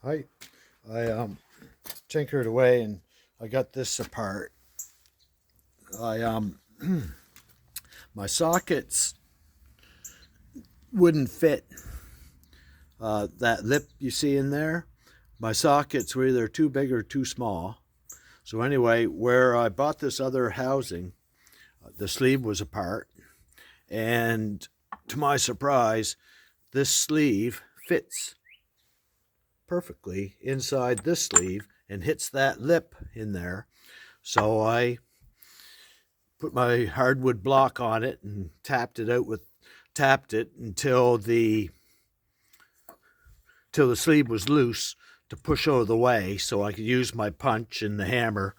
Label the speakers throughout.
Speaker 1: I tinkered away and I got this apart. I My sockets wouldn't fit that lip you see in there. My sockets were either too big or too small. So anyway, where I bought this other housing, the sleeve was apart, and to my surprise, this sleeve fits perfectly inside this sleeve and hits that lip in there. So I put my hardwood block on it and tapped it until the sleeve was loose to push out of the way, so I could use my punch and the hammer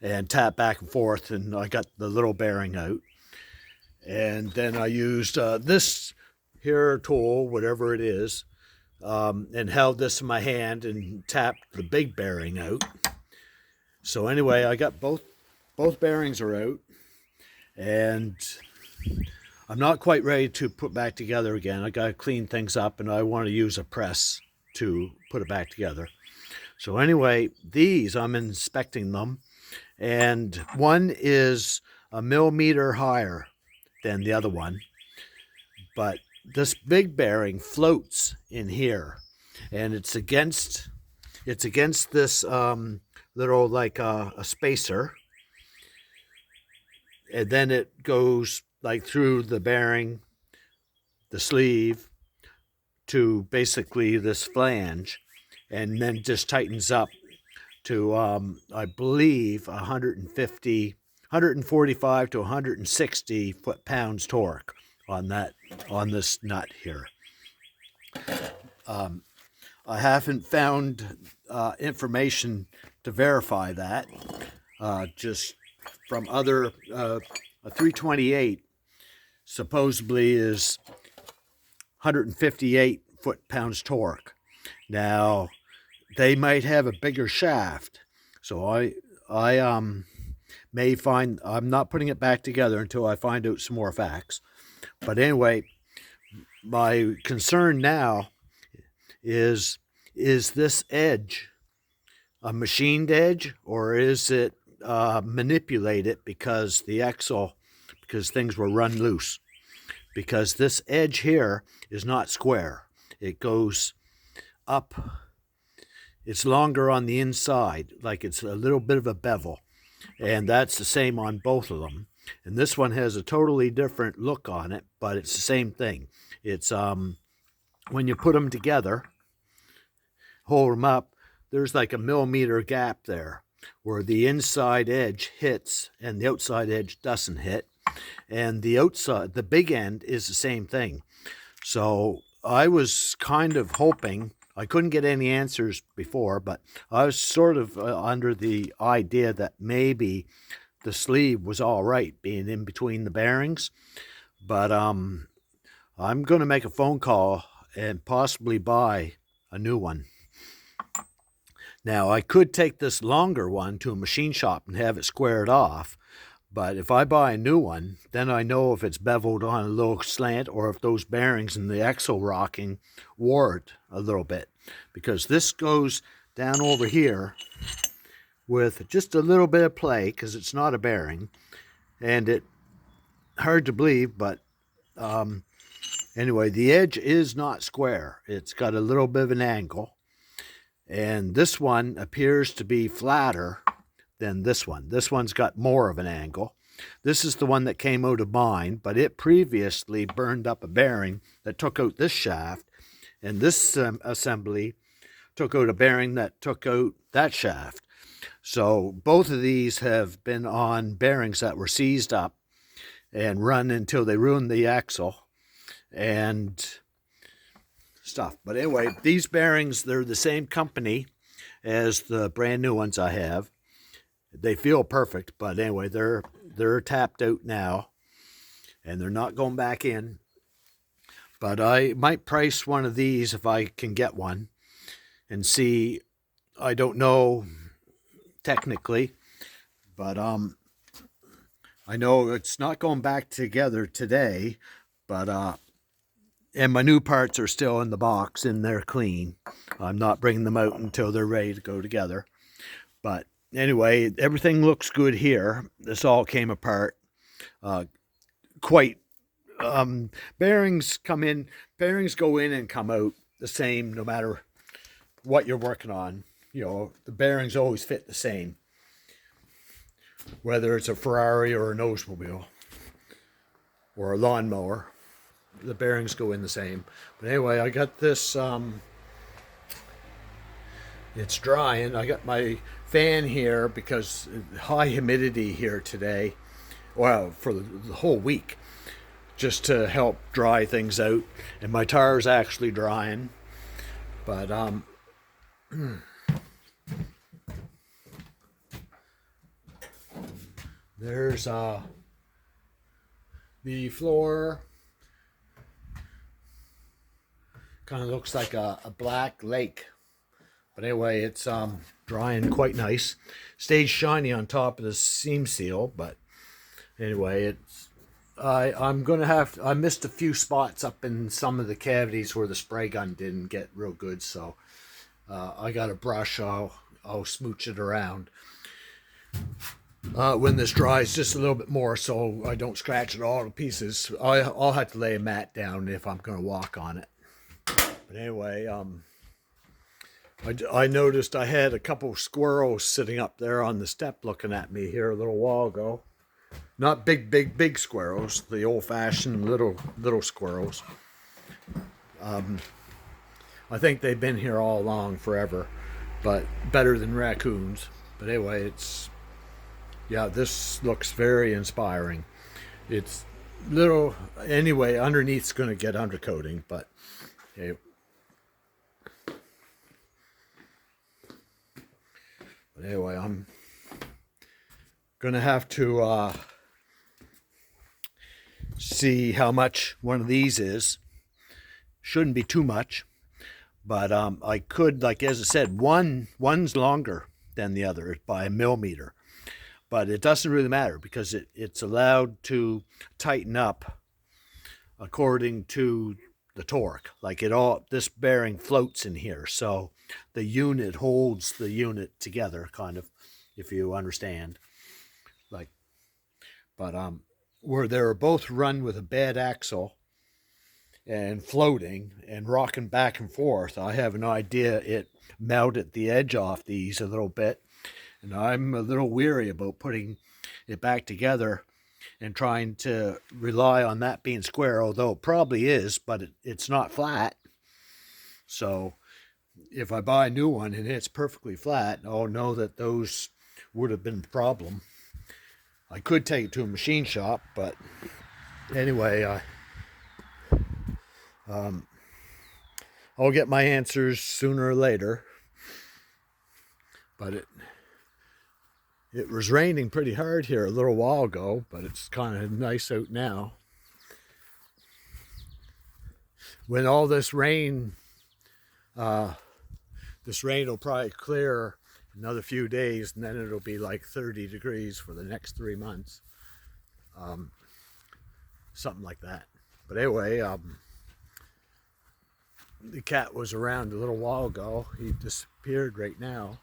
Speaker 1: and tap back and forth, and I got the little bearing out. And then I used this here tool, whatever it is, and held this in my hand and tapped the big bearing out. So anyway, I got both bearings are out, and I'm not quite ready to put back together again. I got to clean things up, and I want to use a press to put it back together. So anyway, these, I'm inspecting them, and one is a millimeter higher than the other one, but this big bearing floats in here, and it's against this little, like a spacer, and then it goes like through the bearing, the sleeve, to basically this flange, and then just tightens up to I believe 145 to 160 foot-pounds torque on this nut here. I haven't found information to verify that. Just from other, a 328 supposedly is 158 foot-pounds torque. Now, they might have a bigger shaft, so I may find, I'm not putting it back together until I find out some more facts. But anyway, my concern now is this edge a machined edge, or is it manipulated because because things were run loose? Because this edge here is not square. It goes up. It's longer on the inside, like it's a little bit of a bevel. And that's the same on both of them. And this one has a totally different look on it, but it's the same thing. It's when you put them together, hold them up, there's like a millimeter gap there where the inside edge hits and the outside edge doesn't hit. And the outside, the big end, is the same thing. So I was kind of hoping, I couldn't get any answers before, but I was sort of under the idea that maybe the sleeve was all right being in between the bearings. But I'm going to make a phone call and possibly buy a new one. Now, I could take this longer one to a machine shop and have it squared off, but if I buy a new one, then I know if it's beveled on a little slant or if those bearings and the axle rocking wore it a little bit. Because this goes down over here with just a little bit of play, because it's not a bearing, and it hard to believe, but anyway, the edge is not square. It's got a little bit of an angle, and this one appears to be flatter than this one. This one's got more of an angle. This is the one that came out of mine, but it previously burned up a bearing that took out this shaft, and this assembly took out a bearing that took out that shaft. So both of these have been on bearings that were seized up and run until they ruined the axle and stuff. But anyway, these bearings, they're the same company as the brand new ones I have. They feel perfect, but anyway, they're tapped out now, and they're not going back in. But I might price one of these if I can get one and see. I don't know technically, but I know it's not going back together today, but And my new parts are still in the box and they're clean. I'm not bringing them out until they're ready to go together. But anyway, everything looks good here. This all came apart quite. Bearings go in and come out the same no matter what you're working on. You know, the bearings always fit the same, whether it's a Ferrari or an Oldsmobile or a lawnmower. The bearings go in the same. But anyway, I got this, it's drying. I got my fan here because high humidity here today, well, for the whole week, just to help dry things out. And my tire's actually drying. But, there's, the floor. Kind of looks like a black lake. But anyway, it's drying quite nice. Stays shiny on top of the seam seal, but anyway, it's I'm gonna have I missed a few spots up in some of the cavities where the spray gun didn't get real good, so I got a brush. I'll smooch it around when this dries just a little bit more, so I don't scratch it all to pieces. I'll have to lay a mat down if I'm gonna walk on it. But anyway, I noticed I had a couple squirrels sitting up there on the step looking at me here a little while ago. Not big squirrels, the old-fashioned little squirrels. I think they've been here all along, forever, but better than raccoons. But anyway, yeah, this looks very inspiring. It's little, anyway, underneath's going to get undercoating, but okay. But anyway, I'm gonna have to see how much one of these is. Shouldn't be too much, but I could, like as I said, one's longer than the other by a millimeter, but it doesn't really matter because it's allowed to tighten up according to the torque. Like this bearing floats in here, so the unit holds the unit together, kind of, if you understand. Like, but where they were both run with a bed axle and floating and rocking back and forth, I have an idea it melted the edge off these a little bit, and I'm a little weary about putting it back together and trying to rely on that being square, although it probably is, but it's not flat. So if I buy a new one and it's perfectly flat, I'll know that those would have been a problem. I could take it to a machine shop, but anyway, I'll get my answers sooner or later. But it was raining pretty hard here a little while ago, but it's kind of nice out now. When all this rain will probably clear another few days, and then it'll be like 30 degrees for the next 3 months. Something like that. But anyway, the cat was around a little while ago. He disappeared right now.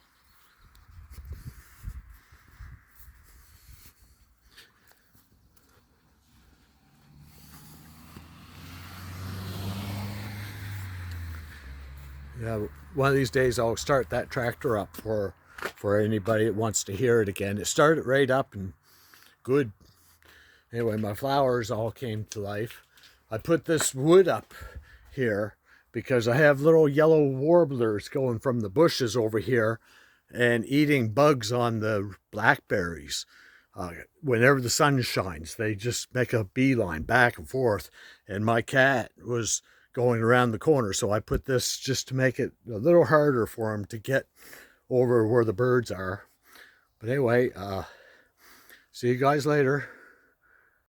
Speaker 1: Yeah, one of these days I'll start that tractor up for anybody that wants to hear it again. It started right up and good. Anyway, my flowers all came to life. I put this wood up here because I have little yellow warblers going from the bushes over here and eating bugs on the blackberries. Whenever the sun shines, they just make a beeline back and forth, and my cat was going around the corner, so I put this just to make it a little harder for him to get over where the birds are. But anyway, see you guys later.